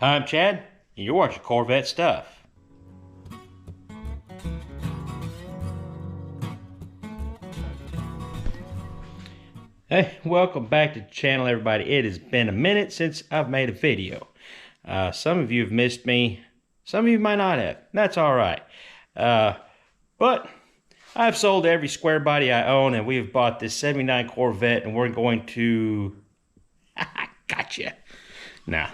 Hi, I'm Chad, and you're watching Corvette Stuff. Hey, welcome back to the channel, everybody. It has been a minute since I've made a video. Some of you have missed me. Some of you might not have. That's all right. But I've sold every square body I own, and we've bought this 79 Corvette, and we're going to... Gotcha. Nah,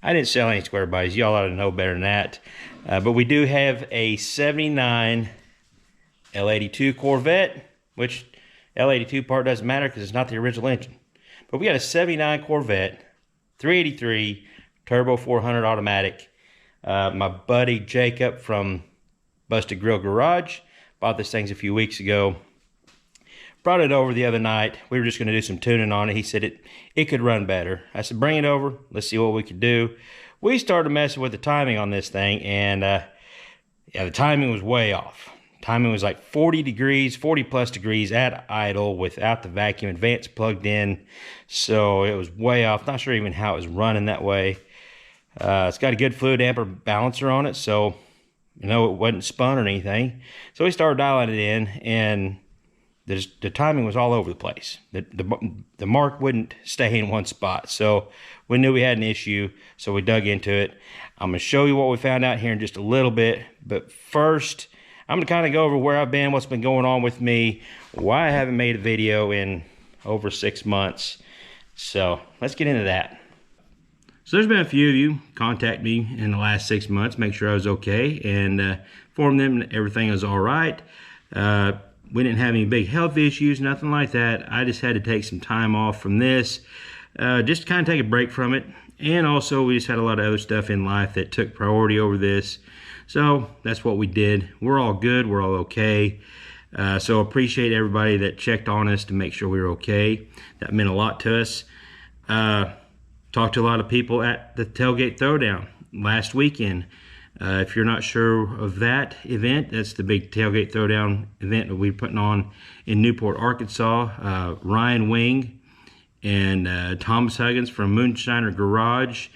I didn't sell any square bodies. Y'all ought to know better than that. But we do have a 79 L82 Corvette, which L82 part doesn't matter because it's not the original engine. But we got a 79 Corvette, 383, turbo 400 automatic. My buddy Jacob from Busted Grill Garage bought this thing a few weeks ago. Brought it over the other night. We were just going to do some tuning on it. He said it could run better. I said, bring it over. Let's see what we could do. We started messing with the timing on this thing, and yeah, the timing was way off. Timing was like 40 degrees, 40 plus degrees at idle without the vacuum advance plugged in. So it was way off. Not sure even how it was running that way. It's got a good fluid damper balancer on it, so you know it wasn't spun or anything. So we started dialing it in, and the timing was all over the place. The mark wouldn't stay in one spot. So we knew we had an issue, so we dug into it. I'm going to show you what we found out here in just a little bit. But first, I'm going to kind of go over where I've been, what's been going on with me, why I haven't made a video in over 6 months. So let's get into that. So there's been a few of you contact me in the last 6 months, make sure I was okay, and inform them that everything was all right. We didn't have any big health issues, nothing like that. I just had to take some time off from this, just to kind of take a break from it. And also, we just had a lot of other stuff in life that took priority over this. So that's what we did. We're all good. We're all okay. So appreciate everybody that checked on us to make sure we were okay. That meant a lot to us. Talked to a lot of people at the Tailgate Throwdown last weekend. If you're not sure of that event, that's the big Tailgate Throwdown event that we're putting on in Newport, Arkansas. Ryan Wing and Thomas Huggins from Moonshiner Garage.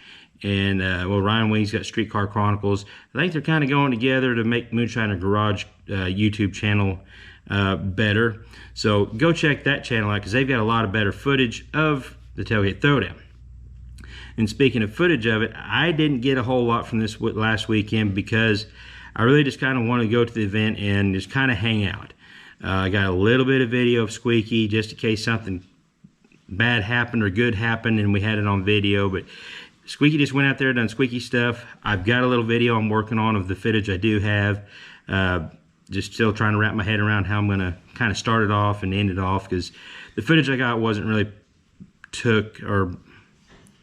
And, well, Ryan Wing's got Streetcar Chronicles. I think they're kind of going together to make Moonshiner Garage YouTube channel better. So go check that channel out because they've got a lot of better footage of the Tailgate Throwdown. And speaking of footage of it, I didn't get a whole lot from this last weekend because I really just kind of wanted to go to the event and just kind of hang out. I got a little bit of video of Squeaky just in case something bad happened or good happened and we had it on video. But Squeaky just went out there and done Squeaky stuff. I've got a little video I'm working on of the footage I do have. Just still trying to wrap my head around how I'm going to kind of start it off and end it off because the footage I got wasn't really took or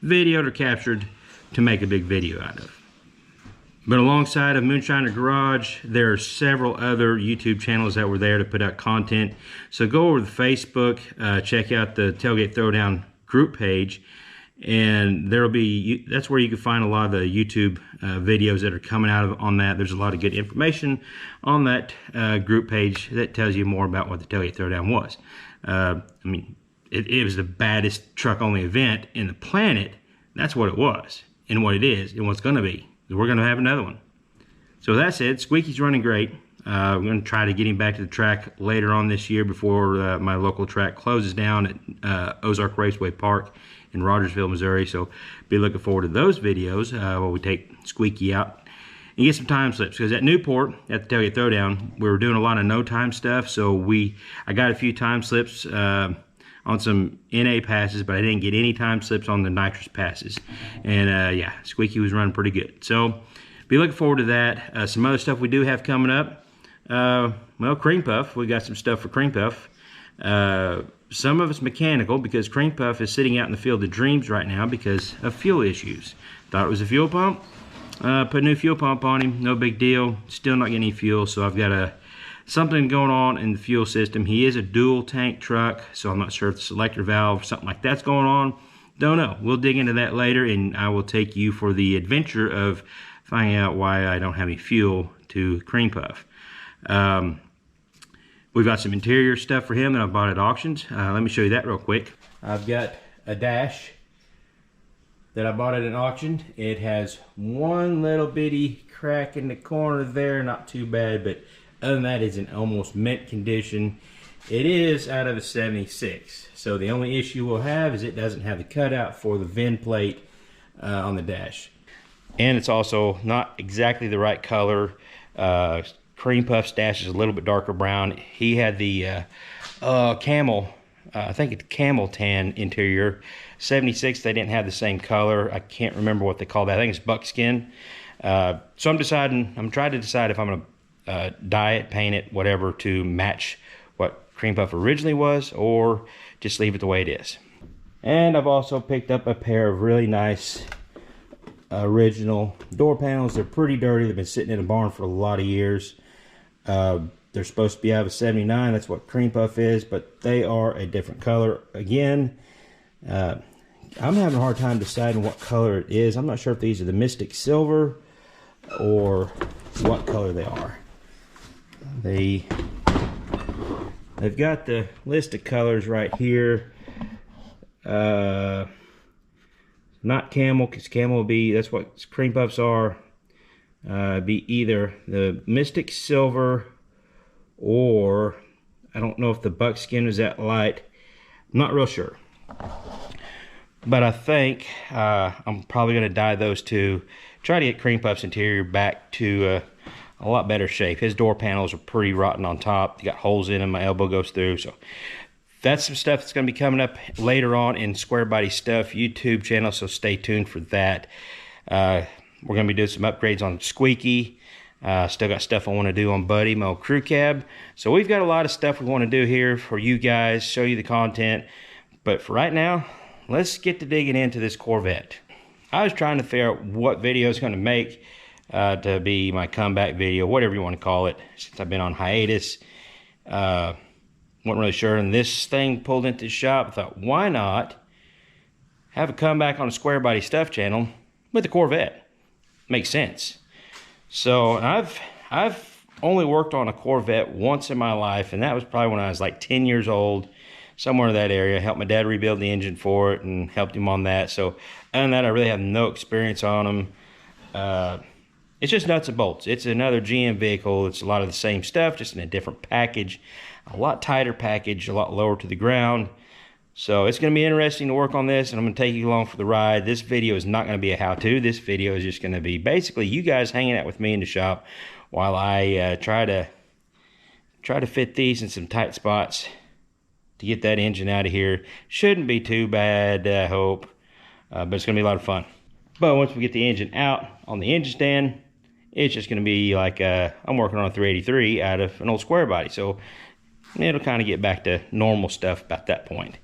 videoed or captured to make a big video out of. But alongside of Moonshiner Garage, there are several other YouTube channels that were there to put out content. So go over to Facebook, check out the Tailgate Throwdown group page, and there'll be, that's where you can find a lot of the YouTube videos that are coming out of on that. There's a lot of good information on that group page that tells you more about what the Tailgate Throwdown was. I mean, it was the baddest truck-only event in the planet. That's what it was, and what it is, and what's going to be. We're going to have another one. So that said, Squeaky's running great. I'm going to try to get him back to the track later on this year before my local track closes down at Ozark Raceway Park in Rogersville, Missouri. So be looking forward to those videos where we take Squeaky out and get some time slips. Because at Newport, at the Tailgate Throwdown, we were doing a lot of no-time stuff. So I got a few time slips on some NA passes, but I didn't get any time slips on the nitrous passes. And yeah, Squeaky was running pretty good. So be looking forward to that. Some other stuff we do have coming up. Well, Cream Puff, we got some stuff for Cream Puff. Some of it's mechanical because Cream Puff is sitting out in the Field of Dreams right now because of fuel issues. Thought it was a fuel pump. Put a new fuel pump on him, no big deal. Still not getting any fuel, so I've got something going on in the fuel system. He is a dual tank truck, so I'm not sure if the selector valve or something like that's going on. Don't know. We'll dig into that later, and I will take you for the adventure of finding out why I don't have any fuel to Cream Puff. We've got some interior stuff for him that I bought at auctions. Let me show you that real quick. I've got a dash that I bought at an auction. It has one little bitty crack in the corner there, not too bad, but other than that, it's in almost mint condition. It is out of a 76, so the only issue we'll have is it doesn't have the cutout for the VIN plate on the dash. And it's also not exactly the right color. Cream Puff's dash is a little bit darker brown. He had the camel, I think it's camel tan interior. 76, they didn't have the same color. I can't remember what they call that. I think it's buckskin. So I'm trying to decide if I'm gonna dye it, paint it, whatever, to match what Cream Puff originally was, or just leave it the way it is. And I've also picked up a pair of really nice original door panels. They're pretty dirty. They've been sitting in a barn for a lot of years. They're supposed to be out of a 79. That's what Cream Puff is, but they are a different color. Again, I'm having a hard time deciding what color it is. I'm not sure if these are the Mystic Silver or what color they are. They've got the list of colors right here. Not camel, because camel will be, that's what Cream Puffs are. Be either the Mystic Silver, or I don't know if the buckskin is that light. I'm not real sure. But I think I'm probably going to dye those two. Try to get Cream Puff's interior back to a lot better shape. His door panels are pretty rotten on top. They got holes in them. My elbow goes through. So that's some stuff that's going to be coming up later on in Squarebody Stuff YouTube channel. So stay tuned for that. We're going to be doing some upgrades on Squeaky. Still got stuff I want to do on Buddy, my old crew cab. So we've got a lot of stuff we want to do here for you guys, show you the content. But for right now, let's get to digging into this Corvette. I was trying to figure out what video is going to make to be my comeback video, whatever you want to call it, since I've been on hiatus. Wasn't really sure, and this thing pulled into the shop. I thought, why not have a comeback on a Squarebody Stuff channel with the Corvette? Makes sense. So I've only worked on a Corvette once in my life, and that was probably when I was like 10 years old, somewhere in that area. Helped my dad rebuild the engine for it and helped him on that. So other than that, I really have no experience on them. It's just nuts and bolts. It's another GM vehicle. It's a lot of the same stuff, just in a different package, a lot tighter package, a lot lower to the ground. So it's going to be interesting to work on this, and I'm going to take you along for the ride. This video is not going to be a how-to. This video is just going to be basically you guys hanging out with me in the shop while I try to fit these in some tight spots to get that engine out of here. Shouldn't be too bad, I hope, but it's going to be a lot of fun. But once we get the engine out on the engine stand, it's just going to be like I'm working on a 383 out of an old Squarebody, so it'll kind of get back to normal stuff about that point.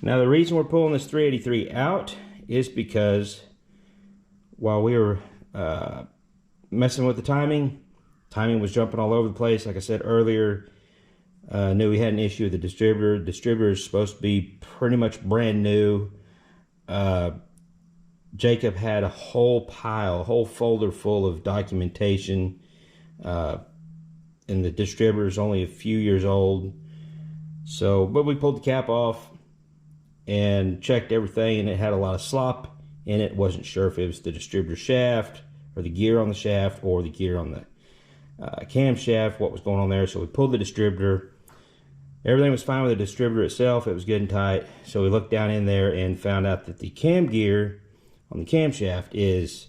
Now the reason we're pulling this 383 out is because while we were messing with the timing was jumping all over the place. Like I said earlier, knew we had an issue with the distributor. The distributor is supposed to be pretty much brand new. Jacob had a whole folder full of documentation, and the distributor is only a few years old. So, but we pulled the cap off and checked everything, and it had a lot of slop in it. Wasn't sure if it was the distributor shaft or the gear on the shaft or the gear on the camshaft, what was going on there. So we pulled the distributor. Everything was fine with the distributor itself. It was good and tight. So we looked down in there and found out that the cam gear on the camshaft is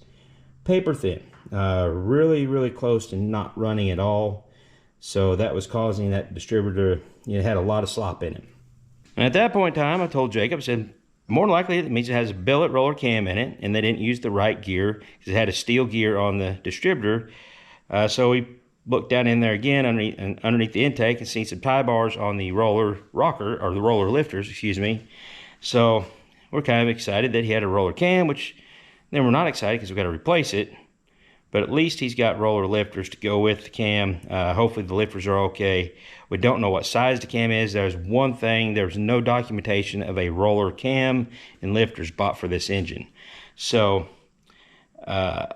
paper thin, really close to not running at all. So that was causing that distributor, it had a lot of slop in it. And at that point in time, I told Jacob, I said, more than likely it means it has a billet roller cam in it, and they didn't use the right gear because it had a steel gear on the distributor. So we looked down in there again underneath the intake and seen some tie bars on the roller rocker, or the roller lifters, excuse me. So we're kind of excited that he had a roller cam, which then we're not excited because we've got to replace it. But at least he's got roller lifters to go with the cam. Hopefully the lifters are okay. We don't know what size the cam is. There's one thing, there's no documentation of a roller cam and lifters bought for this engine. So, yeah,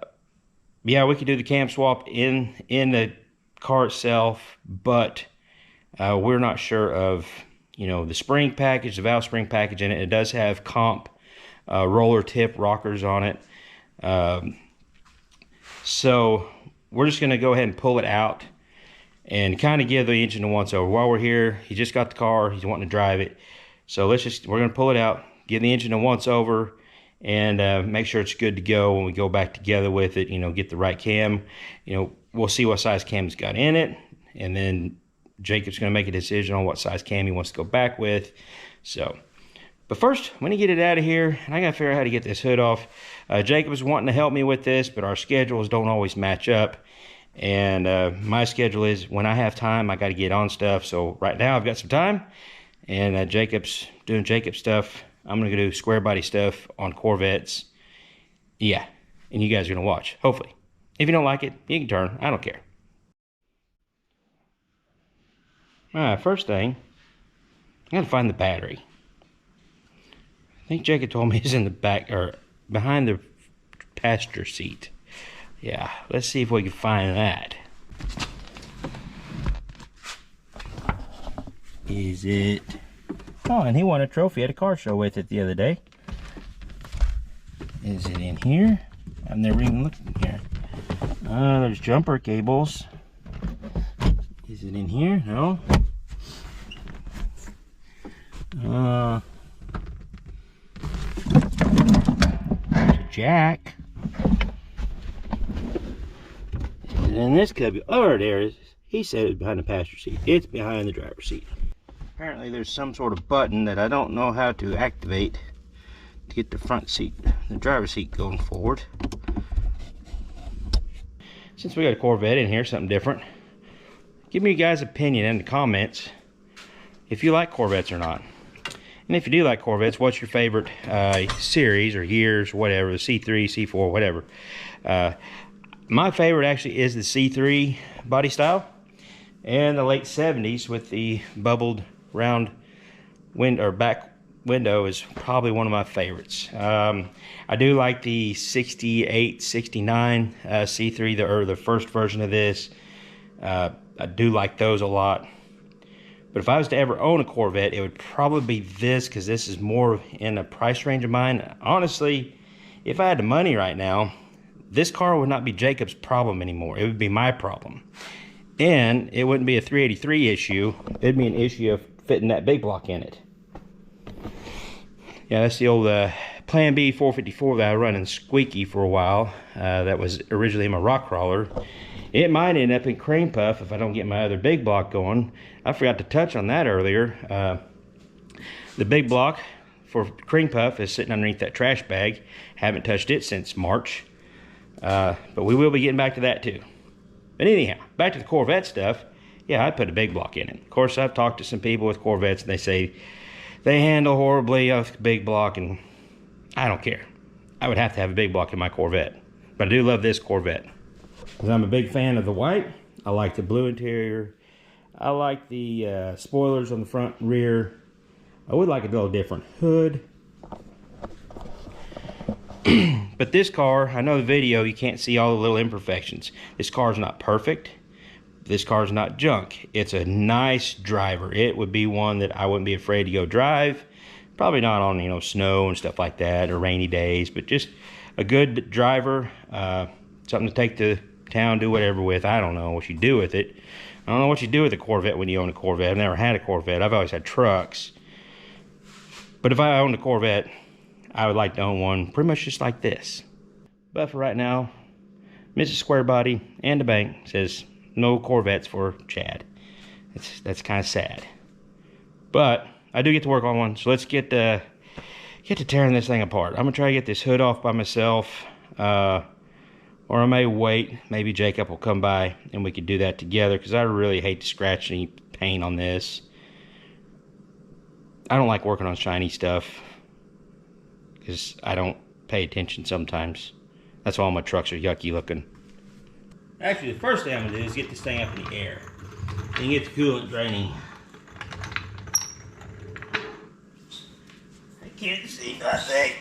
we could do the cam swap in the car itself, but we're not sure of, the spring package, the valve spring package in it. It does have comp roller tip rockers on it. So we're just going to go ahead and pull it out and kind of give the engine a once over. While we're here, he just got the car, he's wanting to drive it. So we're going to pull it out, give the engine a once over, and make sure it's good to go when we go back together with it, you know, get the right cam. You know, we'll see what size cam's got in it, and then Jacob's going to make a decision on what size cam he wants to go back with. So, but first, when you get it out of here, and I got to figure out how to get this hood off. Jacob's wanting to help me with this, but our schedules don't always match up. And my schedule is when I have time, I got to get on stuff. So right now I've got some time, and Jacob's doing Jacob stuff. I'm going to do Squarebody stuff on Corvettes. Yeah, and you guys are going to watch, hopefully. If you don't like it, you can turn. I don't care. All right, first thing, I got to find the battery. I think Jacob told me it's in the back, or behind the passenger seat. Yeah, let's see if we can find that. Is it? Oh, and he won a trophy at a car show with it the other day. Is it in here? I've never even looked in here. There's jumper cables. Is it in here? No. There's a jack. Is it in this cubby? Oh, there it is. He said it's behind the passenger seat. It's behind the driver's seat. Apparently there's some sort of button that I don't know how to activate to get the front seat, the driver's seat, going forward. Since we got a Corvette in here, something different, give me your guys' opinion in the comments if you like Corvettes or not. And if you do like Corvettes, what's your favorite series or years, whatever, the C3, C4, whatever. My favorite actually is the C3 body style, and the late 70s with the bubbled round window, or back window, is probably one of my favorites. I do like the 68, 69 C3, the first version of this. I do like those a lot. But if I was to ever own a Corvette, it would probably be this, because this is more in the price range of mine. Honestly, if I had the money right now, this car would not be Jacob's problem anymore. It would be my problem. And it wouldn't be a 383 issue. It'd be an issue of fitting that big block in it. Yeah, that's the old Plan B 454 that I run in Squeaky for a while. That was originally my rock crawler. It might end up in Crane Puff if I don't get my other big block going. I forgot to touch on that earlier. The big block for Crane Puff is sitting underneath that trash bag. Haven't touched it since March. But we will be getting back to that too. But anyhow, back to the Corvette stuff. Yeah, I'd put a big block in it. Of course, I've talked to some people with Corvettes, and they say they handle horribly off the big block, and I don't care. I would have to have a big block in my Corvette. But I do love this Corvette, because I'm a big fan of the white. I like the blue interior. I like the spoilers on the front and rear. I would like a little different hood. But this car, I know the video, you can't see all the little imperfections. This car's not perfect. This car's not junk. It's a nice driver. It would be one that I wouldn't be afraid to go drive. Probably not on, you know, snow and stuff like that, or rainy days, but just a good driver. Something to take to town, do whatever with. I don't know what you do with it. I don't know what you do with a Corvette when you own a Corvette. I've never had a Corvette. I've always had trucks. But if I owned a Corvette, I would like to own one pretty much just like this. But for right now, Mrs. Squarebody and the bank says no Corvettes for Chad. That's kind of sad. But I do get to work on one, so let's get to tearing this thing apart. I'm gonna try to get this hood off by myself, or I may wait. Maybe Jacob will come by and we could do that together, because I really hate to scratch any paint on this. I don't like working on shiny stuff, because I don't pay attention sometimes. That's why all my trucks are yucky looking. Actually, the first thing I'm going to do is get this thing up in the air and get the coolant draining. I can't see nothing.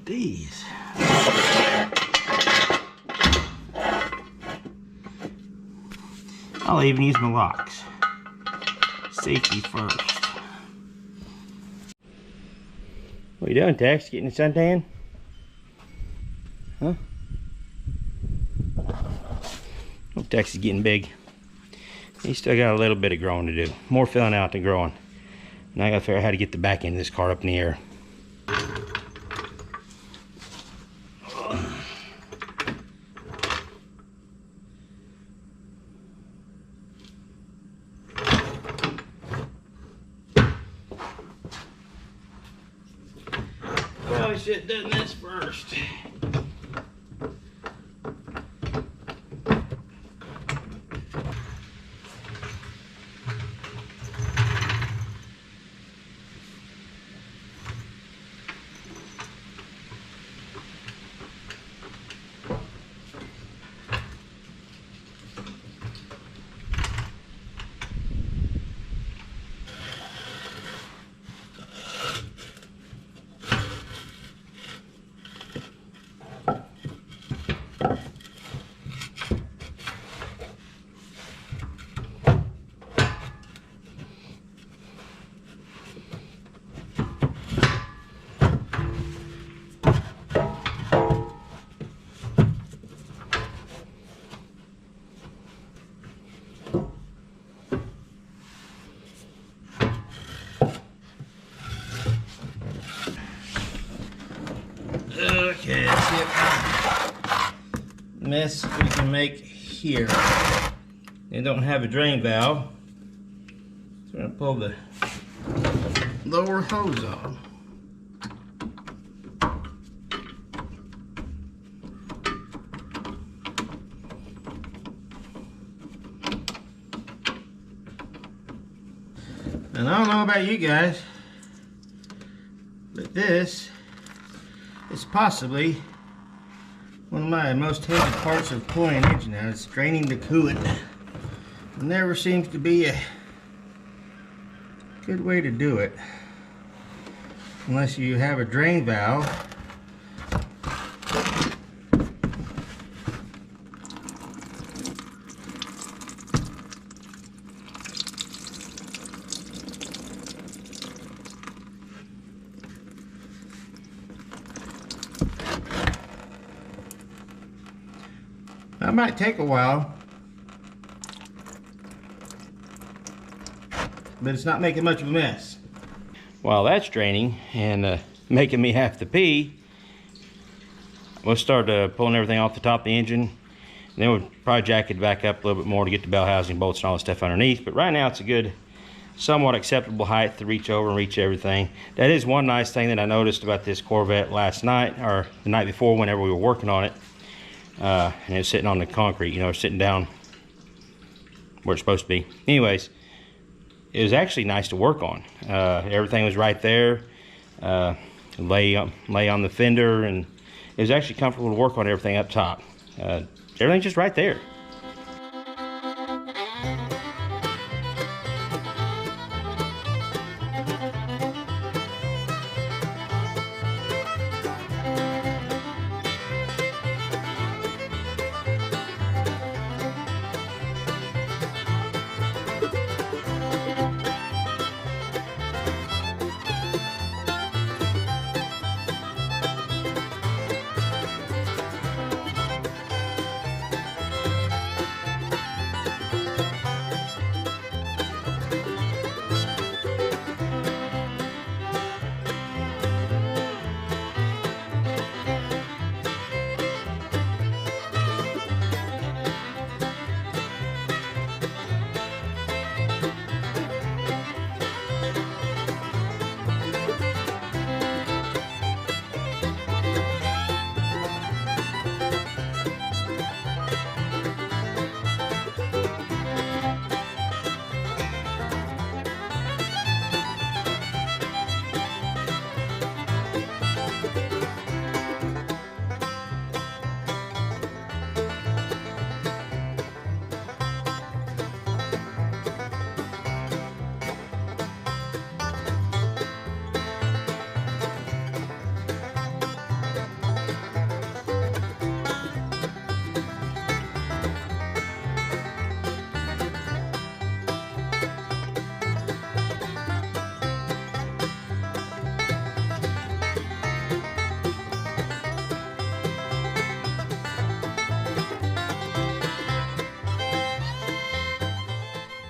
these. I'll even use my locks. Safety first. What are you doing, Tex? Getting a suntan? Huh? Oh, Tex is getting big. He's still got a little bit of growing to do. More filling out than growing. Now I gotta figure out how to get the back end of this car up in the air. Probably should have done this first. Okay, let's see what mess we can make here. They don't have a drain valve, so we're going to pull the lower hose off. And I don't know about you guys, but this is possibly one of my most hated parts of pulling an engine out. It's draining the coolant. There never seems to be a good way to do it unless you have a drain valve. That might take a while, but it's not making much of a mess. While that's draining and making me have to pee, we'll start pulling everything off the top of the engine. And then we'll probably jack it back up a little bit more to get the bell housing, bolts, and all the stuff underneath. But right now it's a good, somewhat acceptable height to reach over and reach everything. That is one nice thing that I noticed about this Corvette last night, or the night before whenever we were working on it. And it was sitting on the concrete, you know, sitting down where it's supposed to be. Anyways, it was actually nice to work on. Everything was right there. Lay on the fender, and it was actually comfortable to work on everything up top. Everything's just right there.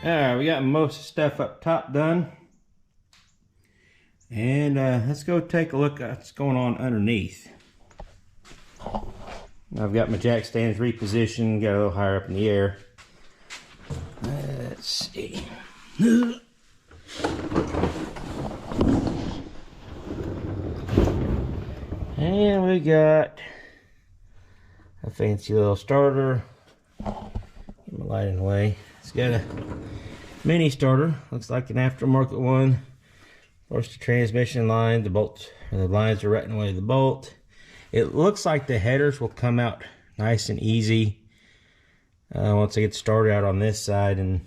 Alright, we got most of the stuff up top done. And let's go take a look at what's going on underneath. I've got my jack stands repositioned, got a little higher up in the air. Let's see. And we got a fancy little starter. Get my light in the way. It's got a mini starter. Looks like an aftermarket one. Of course, the transmission line, the bolts, and the lines are right in the way of the bolt. It looks like the headers will come out nice and easy once I get started out on this side, and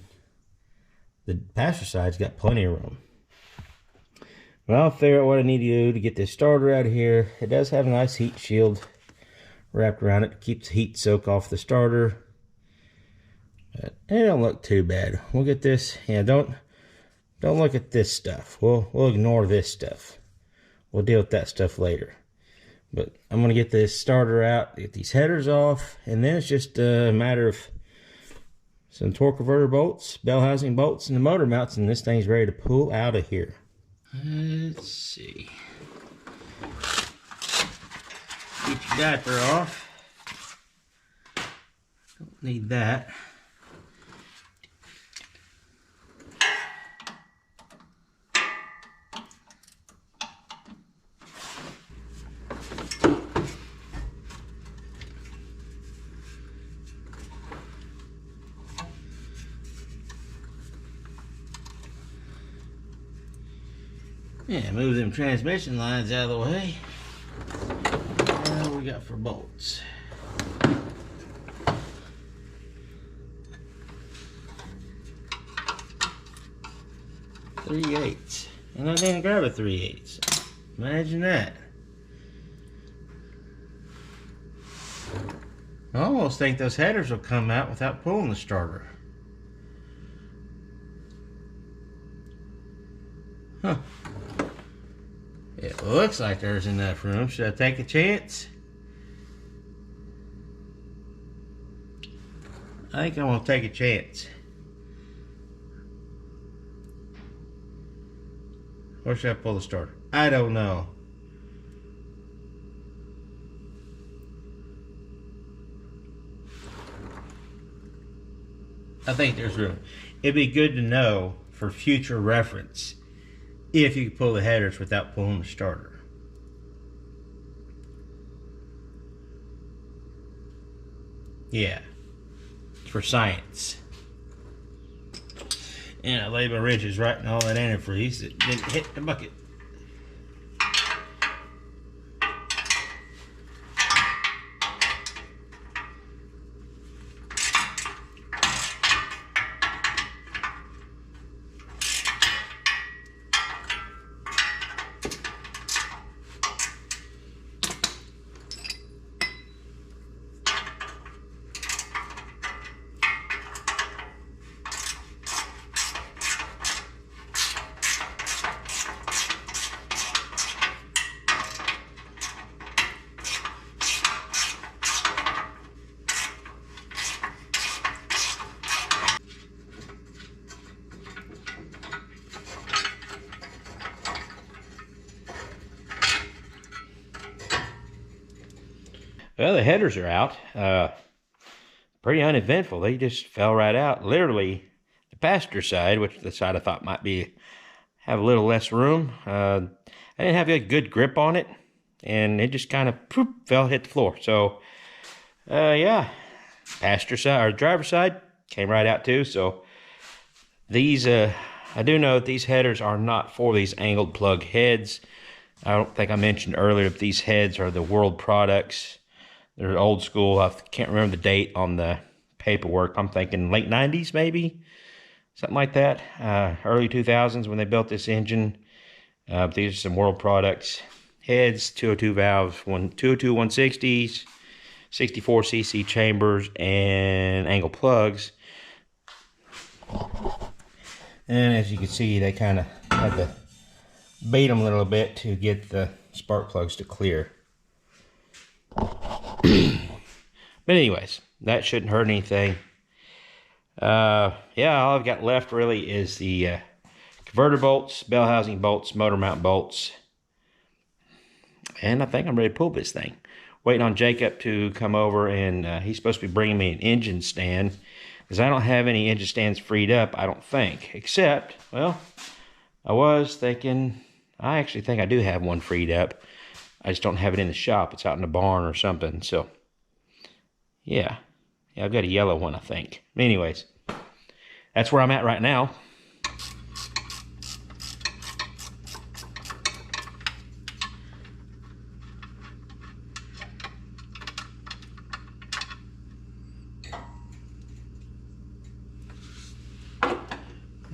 the passenger side's got plenty of room. But I'll figure out what I need to do to get this starter out of here. It does have a nice heat shield wrapped around it to keep the heat soak off the starter. But it don't look too bad. We'll get this. Yeah, don't look at this stuff. We'll ignore this stuff. We'll deal with that stuff later. But I'm going to get this starter out, get these headers off, and then it's just a matter of some torque converter bolts, bell housing bolts, and the motor mounts, and this thing's ready to pull out of here. Let's see. Get your diaper off. Don't need that. Yeah, move them transmission lines out of the way. What we got for bolts? 3/8. And I didn't grab a 3/8. Imagine that. I almost think those headers will come out without pulling the starter. Huh. It looks like there's enough room. Should I take a chance? I think I'm gonna take a chance. Or should I pull the starter? I don't know. I think there's room. It'd be good to know for future reference if you can pull the headers without pulling the starter. Yeah, for science. And I laid my wrenches right in all that antifreeze that didn't hit the bucket. Well, the headers are out. Pretty uneventful. They just fell right out. Literally, the passenger side, which the side I thought might have a little less room. I didn't have a good grip on it, and it just kind of hit the floor. So, yeah, passenger side or driver's side came right out too. So these, I do know that these headers are not for these angled plug heads. I don't think I mentioned earlier that these heads are the World products. They're old school. I can't remember the date on the paperwork. I'm thinking late 90s maybe, something like that. Early 2000s when they built this engine. These are some World products. Heads, 202 valves, 202 160s, 64cc chambers, and angle plugs. And as you can see, they kind of had to bait them a little bit to get the spark plugs to clear. But anyways, that shouldn't hurt anything. Yeah, all I've got left really is the converter bolts, bell housing bolts, motor mount bolts, and I think I'm ready to pull this thing. Waiting on Jacob to come over, and he's supposed to be bringing me an engine stand, because I don't have any engine stands freed up, I don't think. Except, well, I was thinking, I actually think I do have one freed up. I just don't have it in the shop. It's out in the barn or something. So, yeah, I've got a yellow one, I think. Anyways, that's where I'm at right now.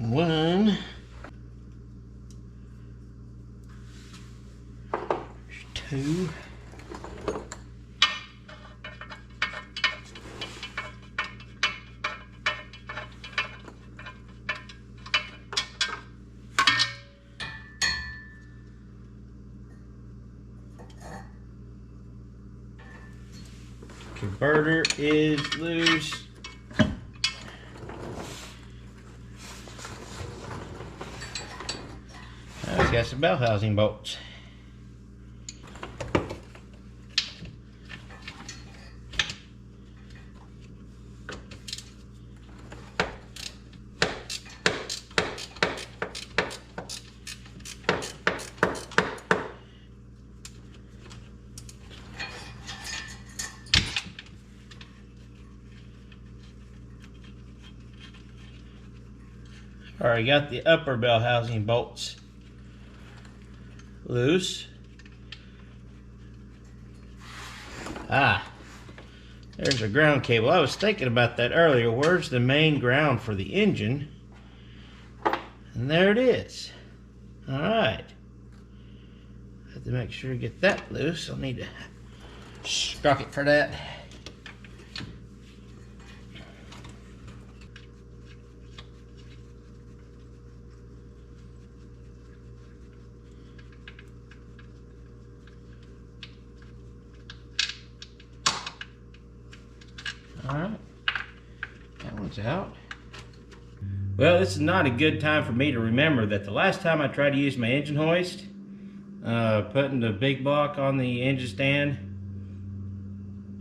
One, two, converter is loose. It's got some bell housing bolts. Alright, got the upper bell housing bolts loose. There's a ground cable. I was thinking about that earlier. Where's the main ground for the engine? And there it is. Alright. Have to make sure to get that loose. I'll need to sprocket for that. Alright, that one's out. Well, this is not a good time for me to remember that the last time I tried to use my engine hoist, putting the big block on the engine stand,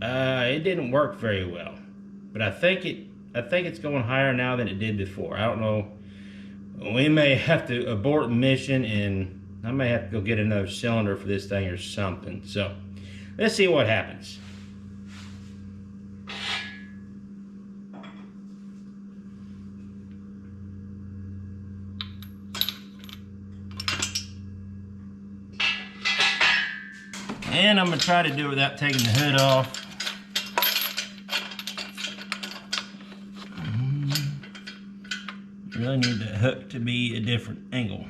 it didn't work very well. But I think it's going higher now than it did before. I don't know. We may have to abort the mission, and I may have to go get another cylinder for this thing or something. So let's see what happens. And I'm going to try to do it without taking the hood off. Really need the hook to be a different angle.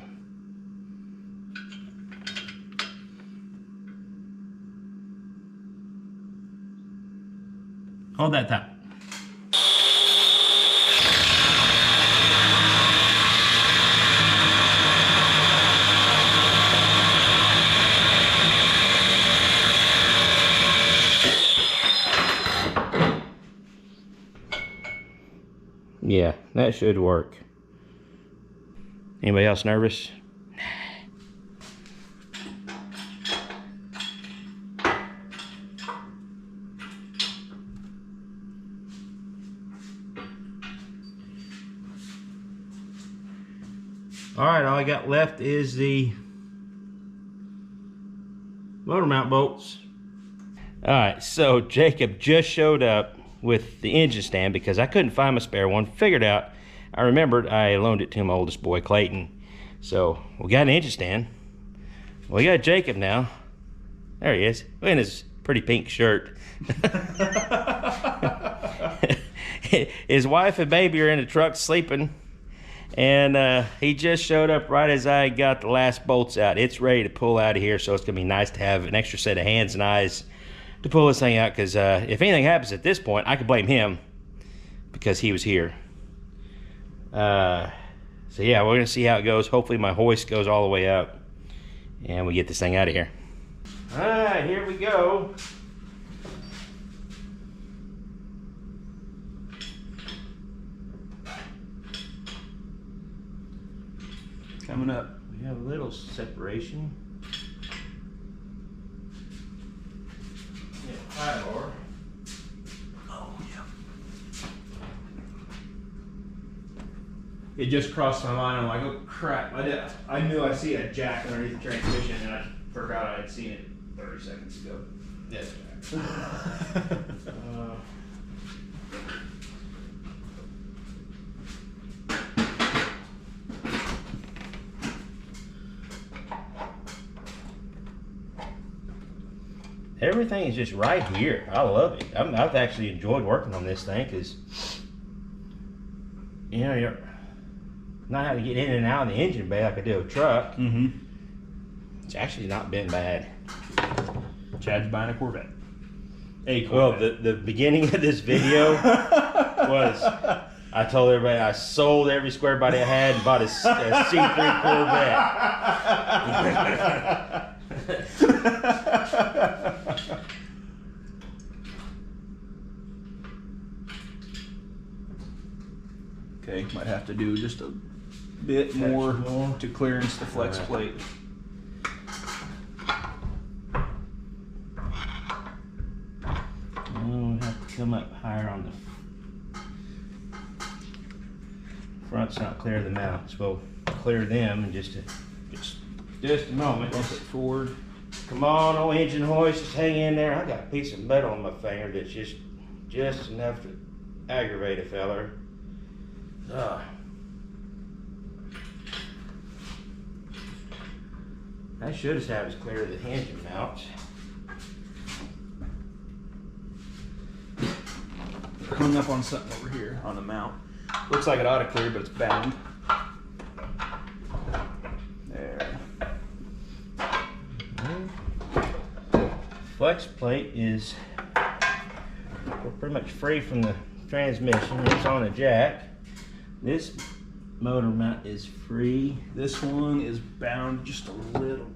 Hold that tight. Yeah, that should work. Anybody else nervous? Alright, all I got left is the motor mount bolts. Alright, so Jacob just showed up with the engine stand because I couldn't find my spare one. Figured out, I remembered I loaned it to my oldest boy, Clayton. So we got an engine stand. We got Jacob now. There he is, in his pretty pink shirt. His wife and baby are in the truck sleeping. And he just showed up right as I got the last bolts out. It's ready to pull out of here, so it's gonna be nice to have an extra set of hands and eyes to pull this thing out, because if anything happens at this point, I can blame him because he was here. So yeah, we're gonna see how it goes. Hopefully my hoist goes all the way up and we get this thing out of here. All right, here we go. coming up. We have a little separation. Yeah, high bar. Oh, yeah. It just crossed my mind. I'm like, oh crap. I knew I see a jack underneath the transmission and I forgot I had seen it 30 seconds ago. Yes, everything is just right here. I love it. I've actually enjoyed working on this thing because, you know, you're not having to get in and out of the engine bay like I do a truck. Mm-hmm. It's actually not been bad. Chad's buying a Corvette. A Corvette. Well, the beginning of this video was I told everybody I sold every Squarebody I had and bought a C3 Corvette. Okay, might have to do just a bit more to clearance the flex plate. Oh, we have to come up higher on the front's not clear of the mounts. We'll clear them in just a moment. Bump it forward. Come on, old engine hoist, just hang in there. I got a piece of metal on my finger that's just enough to aggravate a feller. I should have had us clear the engine mounts. Hung up on something over here on the mount. Looks like it ought to clear, but it's bound. There. Flex plate is, we're pretty much free from the transmission. It's on a jack. This motor mount is free. This one is bound just a little.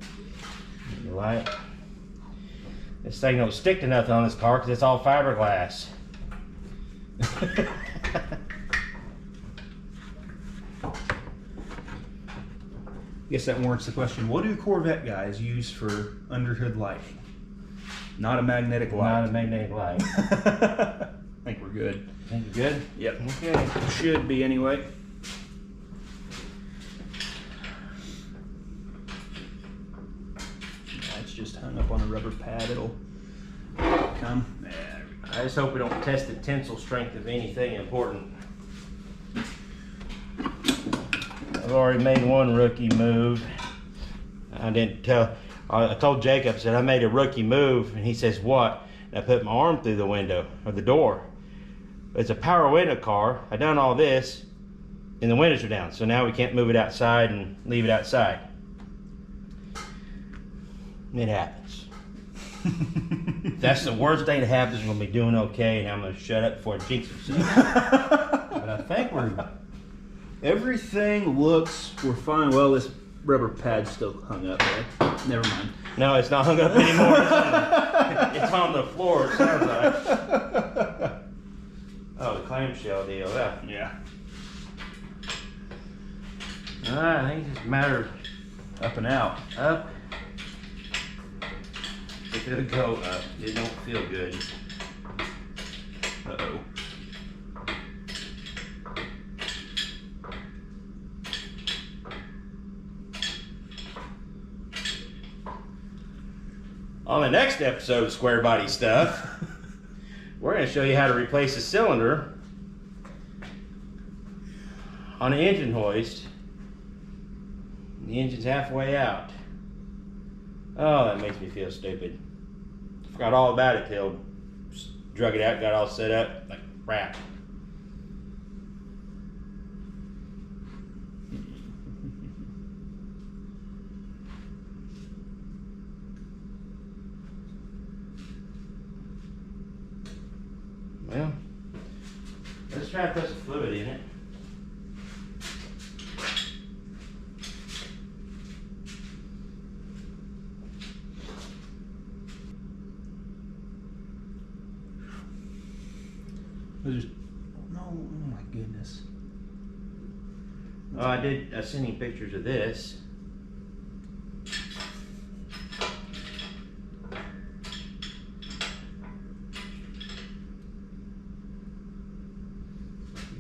Light. This thing don't stick to nothing on this car because it's all fiberglass. Guess that warrants the question. What do Corvette guys use for underhood lighting? Not a magnetic light. Not a magnetic light. I think we're good. Think you're good? Yep. Okay. Should be anyway. It's just hung up on a rubber pad. It'll come. There we go. I just hope we don't test the tensile strength of anything important. I've already made one rookie move. I didn't tell. I told Jacob, I said I made a rookie move, and he says what? And I put my arm through the window or the door. It's a power window car. I done all this, and the windows are down. So now we can't move it outside and leave it outside. It happens. If that's the worst thing that happens, we're gonna be doing okay, and I'm gonna shut up before it jinx himself. But I think we're. Everything looks, we're fine. Well, this rubber pad's still hung up, right? Never mind. No, it's not hung up anymore. It's on the floor, it sounds like. Oh, the clamshell deal, Yeah. Alright, I think it's just a matter of Up and out. up. If it'll go up, it don't feel good. Uh-oh. On the next episode of Squarebody Stuff, we're going to show you how to replace a cylinder on an engine hoist. The engine's halfway out. Oh, that makes me feel stupid. Forgot all about it till drug it out, got all set up like crap. Well, let's try to put some fluid in it. There's, no, oh my goodness. Oh, I sent him pictures of this.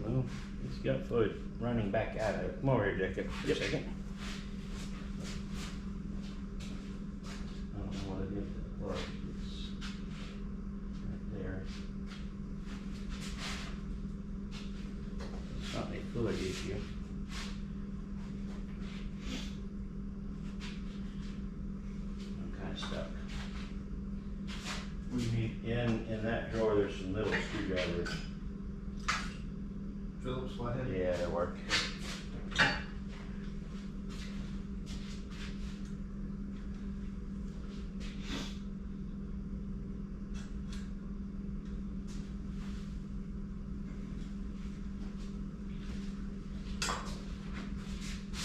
Well, it's got fluid running back out of it. Come over here, Jacob, for a second. I don't know what it is. Or it's right there. It's not a fluid issue. I'm kind of stuck. What do you need? In that drawer, there's some little screwdrivers. Phillips flathead? Yeah, they work.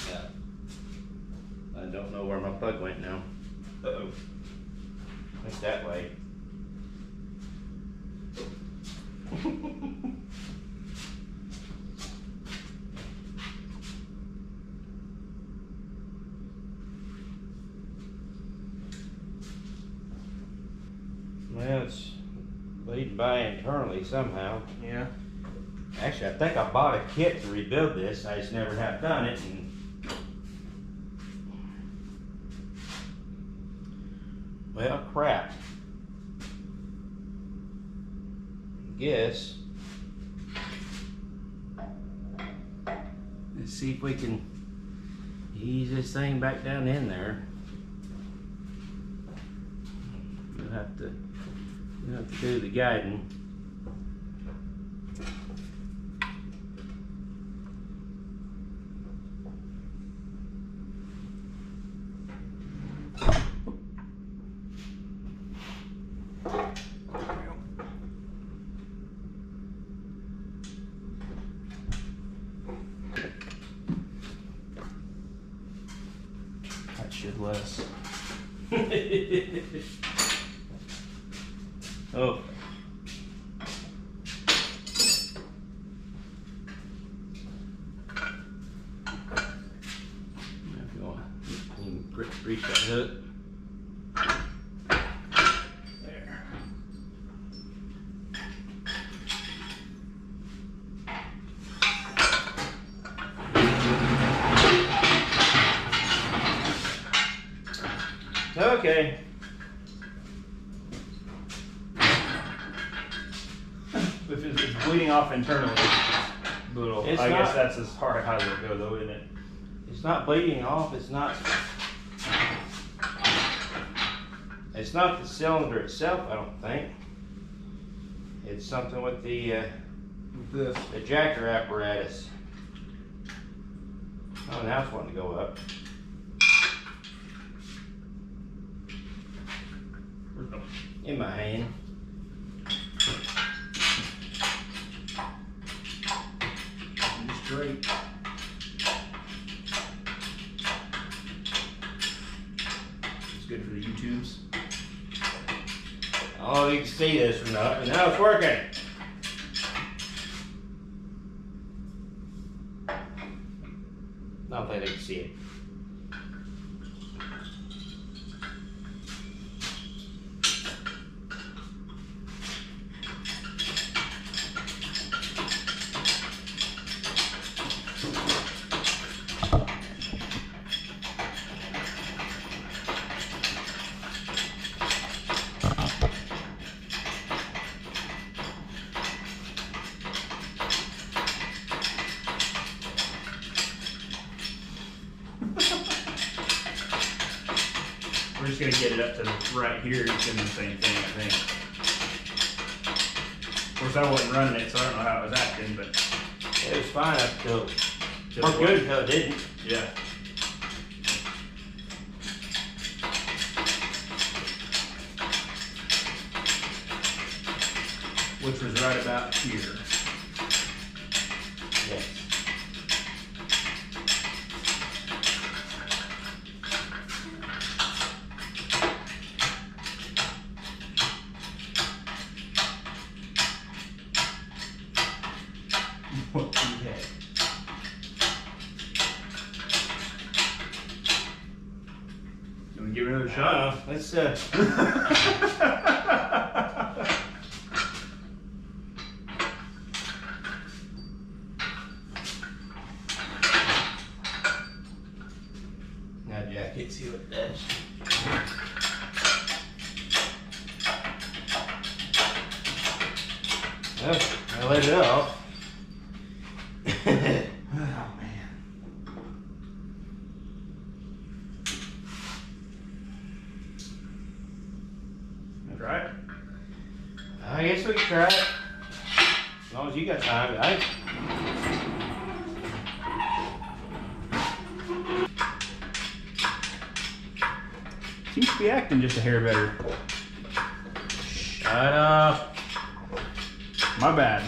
Yeah. I don't know where my plug went now. Uh-oh. Went that way. Well, it's leading by internally somehow. Yeah. Actually, I think I bought a kit to rebuild this. I just never have done it. And well, crap. Guess. Let's see if we can ease this thing back down in there. We'll have to do the guiding. That should less. Oh. If you want to grease that hook. There. Okay. If it's bleeding off internally, little. It's I guess not- that's as hard as it'll go, though, isn't it? It's not bleeding off. It's not the cylinder itself, I don't think. It's something with the This. jacker apparatus. Oh, now it's wanting to go up. In my hand. Straight. It's good for the YouTubes. Oh, you can see this or not, but now it's working. I don't think they can see it. We're just gonna get it up to right here. It's gonna be the same thing, I think. Of course, I wasn't running it, so I don't know how it was acting, but It was fine up till, till or it good was- until it didn't. Yeah. Which was right about here. Yes. What the heck? Let's now Jack can see what it does. Oh, I let it off. Oh man. Try it? I guess we can try it. As long as you got time. Seems to be acting just a hair better. Shut up. My bad.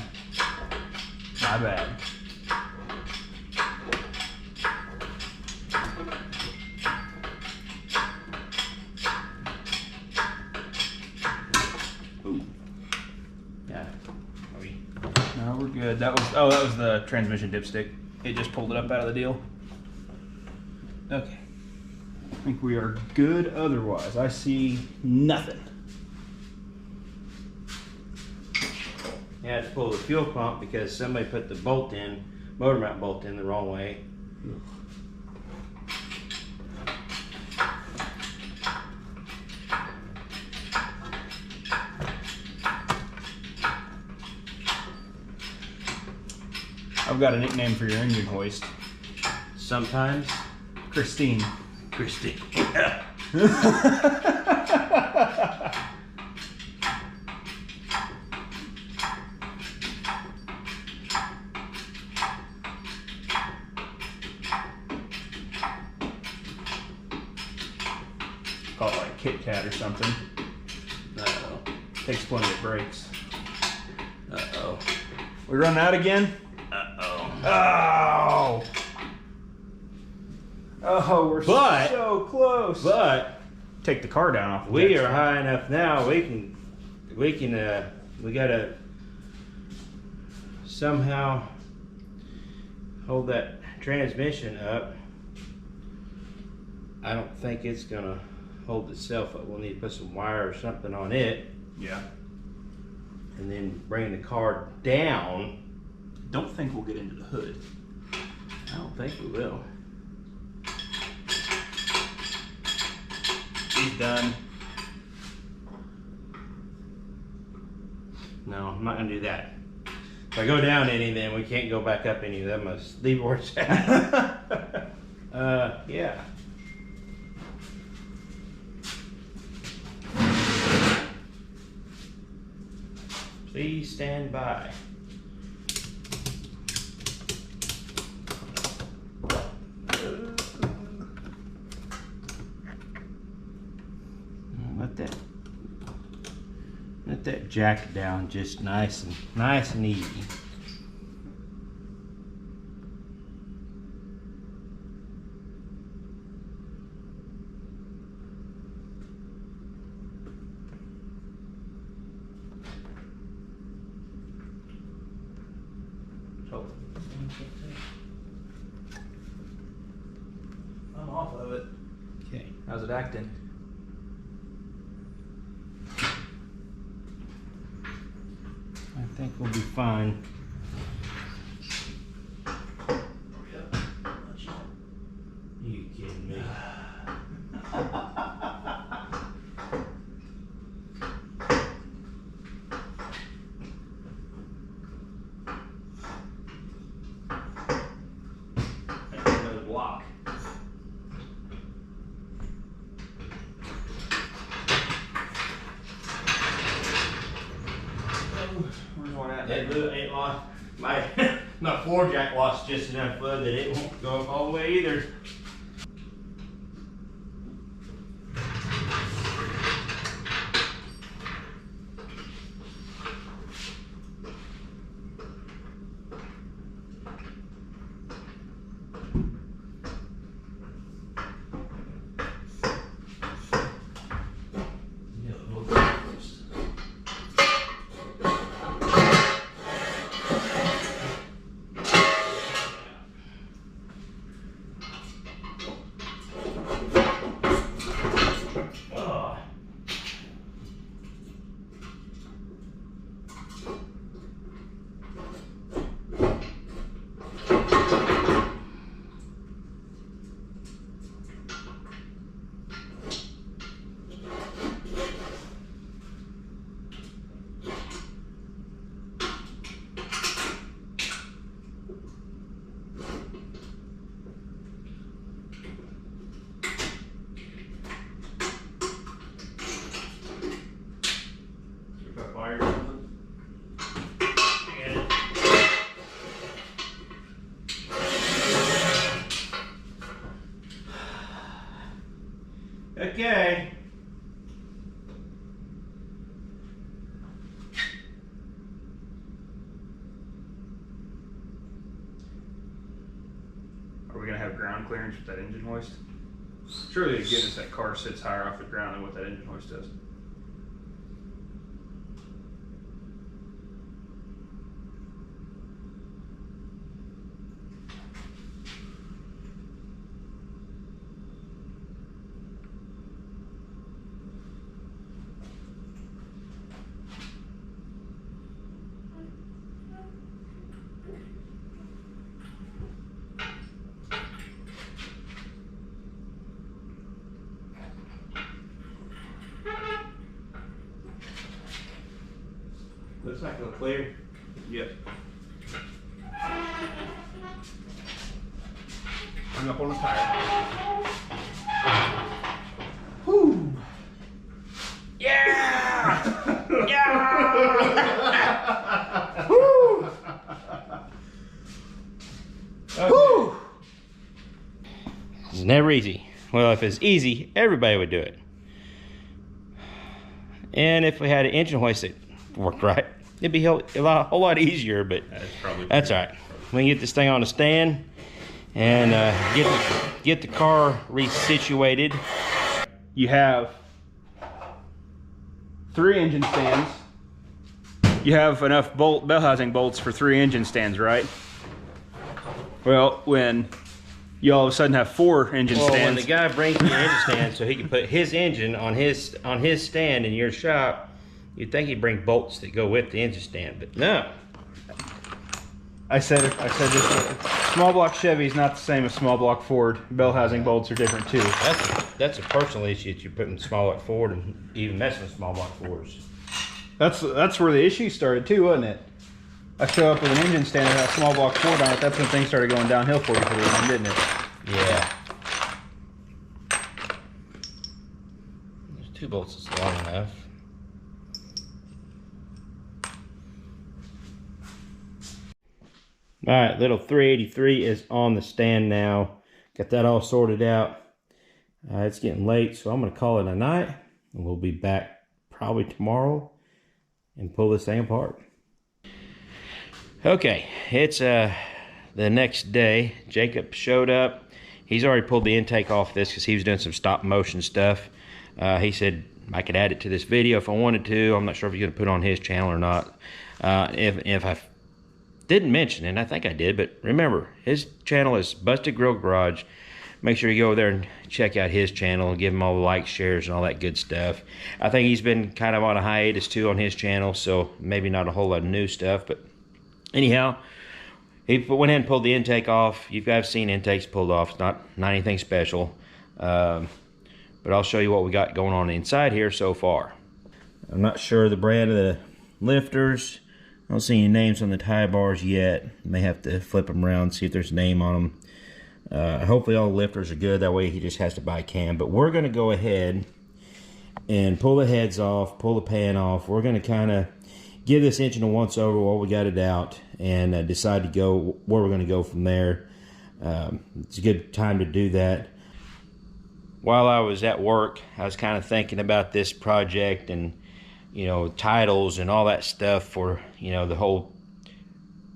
My bad. Ooh. Yeah. Are we? No, we're good. That was the transmission dipstick. It just pulled it up out of the deal. Okay. I think we are good otherwise. I see nothing. Yeah, I had to pull the fuel pump because somebody put the bolt in, motor mount bolt in the wrong way. I've got a nickname for your engine hoist. Sometimes. Christine. Christine. Call it like Kit Kat or something. Uh-oh. Takes plenty of breaks. Uh-oh. We run out again? Uh-oh. Oh! Oh, we're so close. But take the car down off the we deck. are high enough now, we gotta somehow hold that transmission up. I don't think it's gonna hold itself up. We'll need to put some wire or something on it. Yeah. And then bring the car down. Don't think we'll get into the hood. I don't think we will. He's done. No, I'm not gonna do that. If I go down any, then we can't go back up any. That must leave where it's at. Yeah. Please stand by. Let that jack down just nice and easy. So, I'm off of it. okay. How's it acting? I think we'll be fine. You kidding me? Another block. Where's one at? That fluid ain't lost. My floor jack lost just enough fluid that it won't go up all the way either. Got fire or something? Okay. Are we gonna have ground clearance with that engine hoist? Surely to get us that car sits higher off the ground than what that engine hoist does. Looks like it'll clear. Yep. Hung up on the tire. Whoo! Yeah! Yeah! Woo! Okay. Woo! It's never easy. Well, if it's easy, everybody would do it. And if we had an engine hoist that worked right, it'd be a whole lot easier, but that's all right. We can get this thing on a stand and get the car resituated. You have 3 engine stands. You have enough bell housing bolts for 3 engine stands, right? Well, when you all of a sudden have 4 engine stands. When the guy brings the engine stand so he can put his engine on his stand in your shop, you'd think he'd bring bolts that go with the engine stand, but no. I said this. Small block Chevy is not the same as small block Ford. Bell housing bolts are different too. That's a personal issue that you're putting small block Ford and even messing with small block Fords. That's where the issue started too, wasn't it? I show up with an engine stand that has a small block Ford on it. That's when things started going downhill for you for the end, didn't it? Yeah. There's 2 bolts is long enough. All right, little 383 is on the stand now. Got that all sorted out. It's getting late, so I'm going to call it a night. And we'll be back probably tomorrow and pull this thing apart. Okay, it's the next day. Jacob showed up. He's already pulled the intake off this because he was doing some stop motion stuff. He said I could add it to this video if I wanted to. I'm not sure if he's going to put it on his channel or not. If I didn't mention it, I think I did, but remember, his channel is Busted Grill Garage. Make sure you go over there and check out his channel and give him all the likes, shares, and all that good stuff. I think he's been kind of on a hiatus too on his channel, so maybe not a whole lot of new stuff, but anyhow, he went ahead and pulled the intake off. You guys have seen intakes pulled off. It's not anything special, but I'll show you what we got going on inside here so far. I'm not sure the brand of the lifters. I don't see any names on the tie bars yet. May have to flip them around and see if there's a name on them. Hopefully all the lifters are good. That way he just has to buy a cam. But we're going to go ahead and pull the heads off, pull the pan off. We're going to kind of give this engine a once over while we got it out and decide to go where we're going to go from there. It's a good time to do that. While I was at work, I was kind of thinking about this project and, you know, titles and all that stuff for, you know, the whole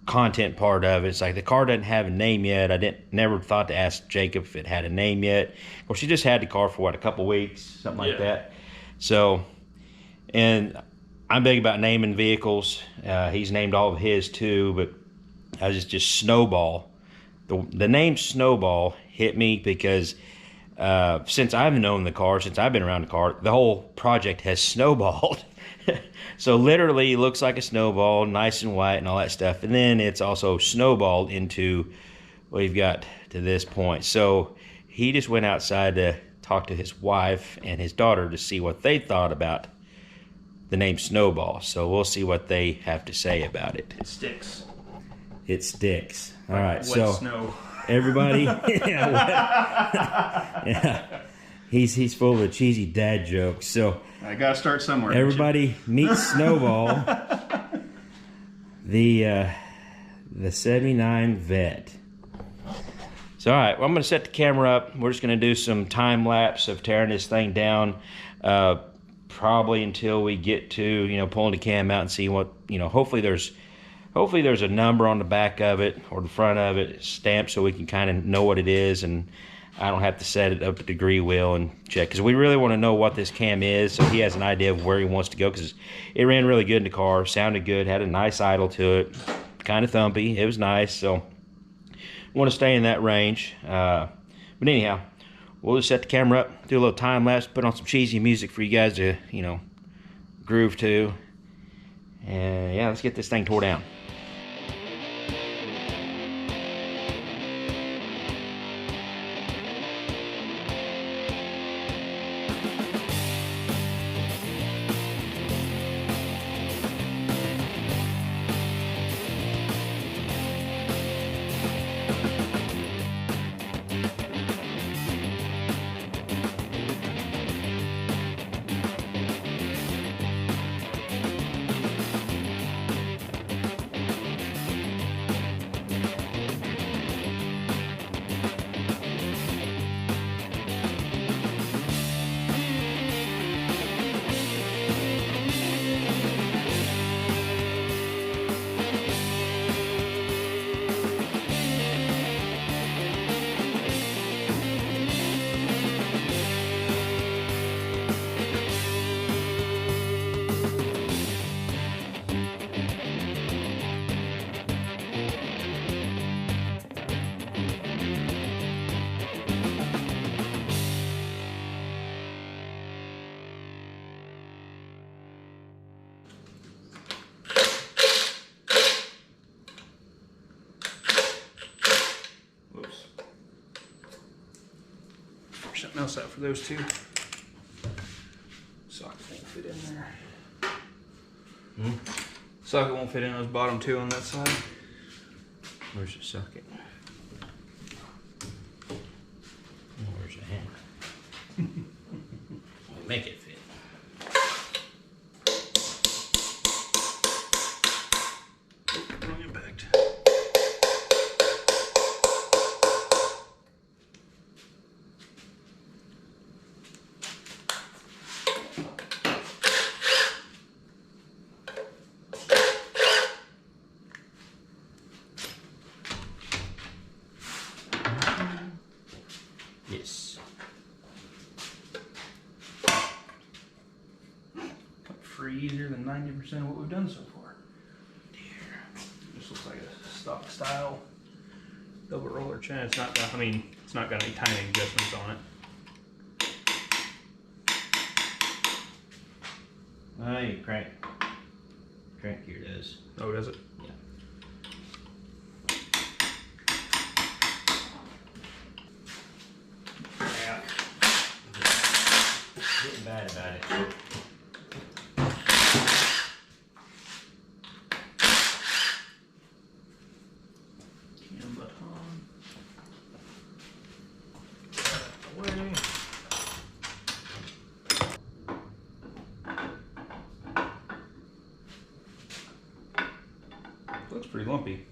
content part of it. It's like the car doesn't have a name yet. I never thought to ask Jacob if it had a name yet. Of course, she just had the car for what, a couple weeks, something like that. So, and I'm big about naming vehicles. He's named all of his too, but I was just Snowball. The name Snowball hit me because since I've known the car, since I've been around the car, the whole project has snowballed. So literally it looks like a snowball, nice and white and all that stuff. And then it's also snowballed into what we've got to this point. So he just went outside to talk to his wife and his daughter to see what they thought about the name Snowball. So we'll see what they have to say about it. It sticks. It sticks. All right, wet so snow. Everybody, yeah, He's full of cheesy dad jokes. So I gotta start somewhere. Everybody meet Snowball, the 79 Vette. So all right, well, I'm gonna set the camera up. We're just gonna do some time lapse of tearing this thing down, probably until we get to pulling the cam out and see what Hopefully there's a number on the back of it or the front of it stamped so we can kind of know what it is, and I don't have to set it up at the degree wheel and check, because we really want to know what this cam is so he has an idea of where he wants to go, because it ran really good in the car, sounded good, had a nice idle to it, kind of thumpy, it was nice, so want to stay in that range. But anyhow, we'll just set the camera up, do a little time lapse, put on some cheesy music for you guys to groove to, and yeah, let's get this thing tore down. Something else out for those two. Socket won't fit in there. Socket won't fit in those bottom two on that side. Where's the socket? Where's the hammer? Make it fit. Wrong impact. Yes. Free easier than 90% of what we've done so far. This looks like a stock style double roller chin. It's not got, it's not got any timing adjustments on it. Hey, crank gear does. Oh, does it? Yeah. Yeah. Getting bad about it. Cam baton. Out of the way. Looks pretty lumpy.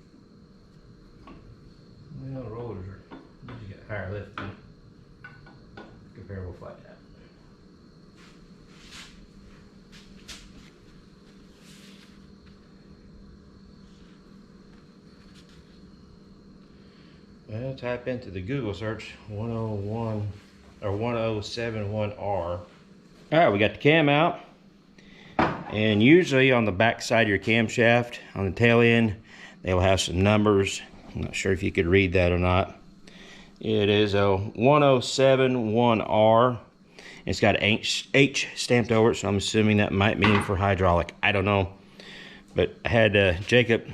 Well, the rollers are usually got higher lift than comparable flat top. Well, type into the Google search 101 or 1071R. All right, we got the cam out. And usually on the back side of your camshaft, on the tail end, they'll have some numbers. I'm not sure if you could read that or not. It is a 1071R. It's got an H stamped over it, so I'm assuming that might mean for hydraulic. I don't know. But I had Jacob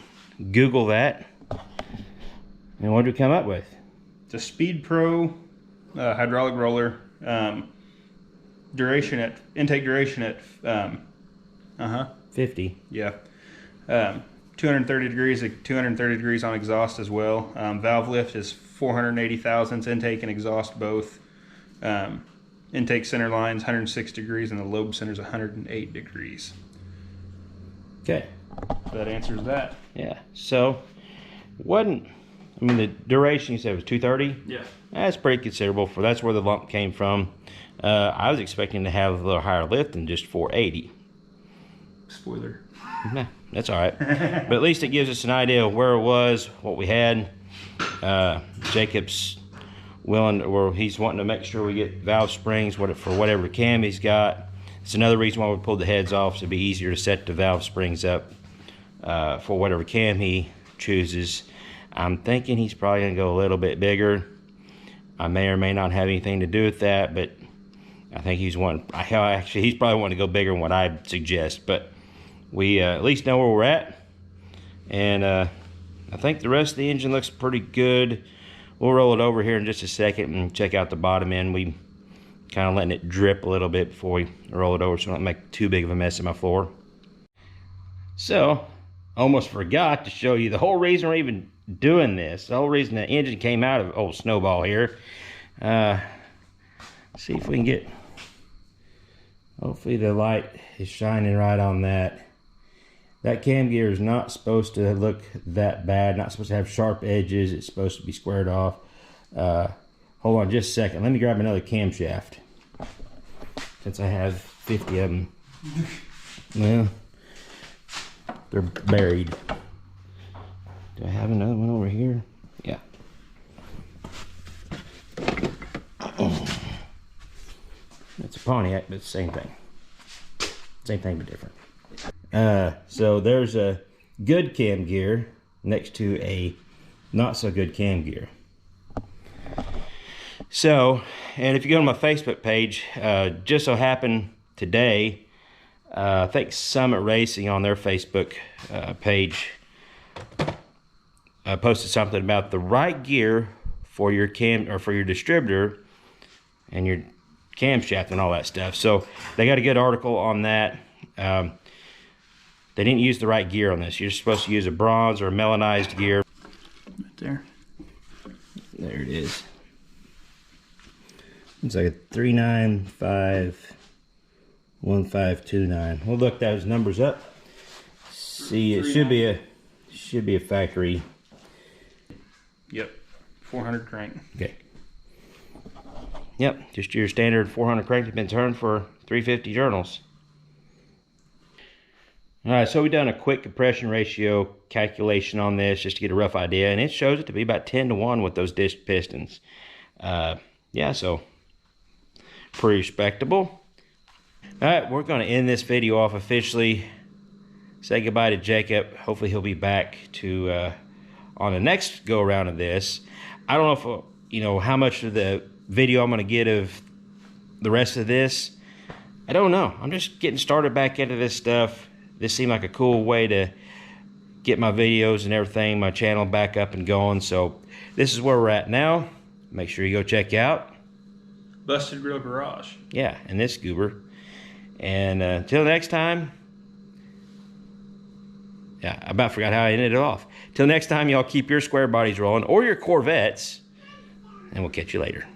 Google that. And what did we come up with? It's a Speed Pro hydraulic roller. Intake duration at 50. Yeah. 230 degrees on exhaust as well. Valve lift is 480 thousandths, intake and exhaust both. Intake center line's 106 degrees and the lobe center's 108 degrees. Okay. That answers that. Yeah. So, I mean, the duration you said was 230? Yeah. That's pretty considerable. That's where the lump came from. I was expecting to have a little higher lift than just 480. Spoiler. Nah, that's all right. But at least it gives us an idea of where it was, what we had. Jacob's he's wanting to make sure we get valve springs for whatever cam he's got. It's another reason why we pulled the heads off, so it'd be easier to set the valve springs up for whatever cam he chooses. I'm thinking he's probably gonna go a little bit bigger. I may or may not have anything to do with that, but I think he's probably wanting to go bigger than what I suggest. But we at least know where we're at, and I think the rest of the engine looks pretty good. We'll roll it over here in just a second and check out the bottom end. We kind of letting it drip a little bit before we roll it over so I don't make too big of a mess in my floor. So, almost forgot to show you the whole reason we're even doing this. The whole reason the engine came out of old Snowball here. See if we can get, hopefully the light is shining right on that. That cam gear is not supposed to look that bad, not supposed to have sharp edges. It's supposed to be squared off. Hold on just a second. Let me grab another camshaft, since I have 50 of them. Well, they're buried. Do I have another one over here? Yeah. It's a Pontiac, but it's the same thing. Same thing, but different. So there's a good cam gear next to a not so good cam gear. So, and if you go to my Facebook page, just so happened today, I think Summit Racing on their Facebook page posted something about the right gear for your for your distributor and your camshaft and all that stuff. So they got a good article on that. They didn't use the right gear on this. You're supposed to use a bronze or a melanized gear. Right there. There it is. It's like a 3951529. We'll look those numbers up. See, it should be a factory. Yep, 400 crank. Okay. Yep, just your standard 400 crank that's been turned for 350 journals. All right, so we've done a quick compression ratio calculation on this just to get a rough idea, and it shows it to be about 10-to-1 with those disc pistons. Yeah, so pretty respectable. All right, we're going to end this video off officially. Say goodbye to Jacob. Hopefully he'll be back to on the next go around of this. I don't know if you know how much of the video I'm going to get of the rest of this. I don't know. I'm just getting started back into this stuff. This seemed like a cool way to get my videos and everything, my channel back up and going. So this is where we're at now. Make sure you go check out Busted Grill Garage. Yeah, and this goober. And until next time, yeah, I about forgot how I ended it off. Till next time, y'all keep your square bodies rolling or your Corvettes, and we'll catch you later.